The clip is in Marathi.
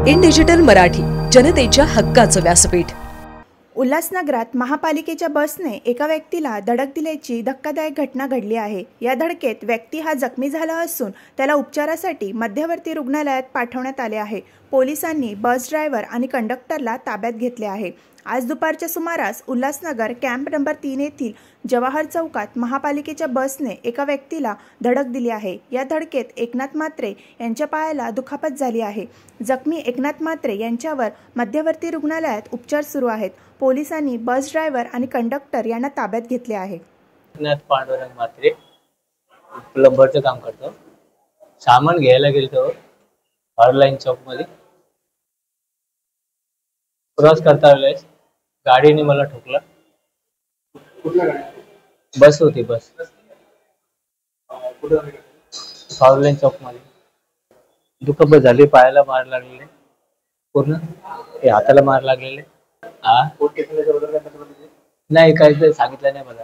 इन डिजिटल मराठी, जनतेच्या हक्काचं व्यासपीठ। उल्हासनगरात महापालिकेच्या बसने एका व्यक्तीला धडक दिल्याची धक्कादायक घटना घडली आहे। या धडकेत व्यक्ती हा जखमी झाला असून त्याला उपचारासाठी मध्यवर्ती रुग्णालयात पाठवण्यात आले आहे। पोलिसांनी बस ड्रायव्हर आणि कंडक्टरला ताब्यात घेतले आहे। आज दुपारच्या सुमारास उल्हासनगर कॅम्प नंबर 3 येथील जवाहर चौकात महापालिकेच्या बसने एका व्यक्तीला धडक दिली आहे। या धडकेत एकनाथ म्हात्रे यांच्या पायाला दुखापत झाली आहे। जखमी एकनाथ म्हात्रे यांच्यावर मध्यवर्ती रुग्णालयात उपचार सुरू आहेत। पोलिसांनी बस ड्रायव्हर आणि कंडक्टर यांना ताब्यात घेतले आहे। एकनाथ पांडुरंग म्हात्रे प्लंबरचं काम करतो। सामान घ्यायला गेलो ऑनलाईन चौक मध्ये। क्रॉस करता वेळेस गाडीने मला ठोकला। कुठल्या गाडी? बस होती बस। ऑनलाईन चौक मध्ये दुखापत झाली, पायाला मार लागलेले, पूर्ण हाताला मार लागलेले। हा कोण केस वगैरे नाही, काही सांगितलं नाही मला।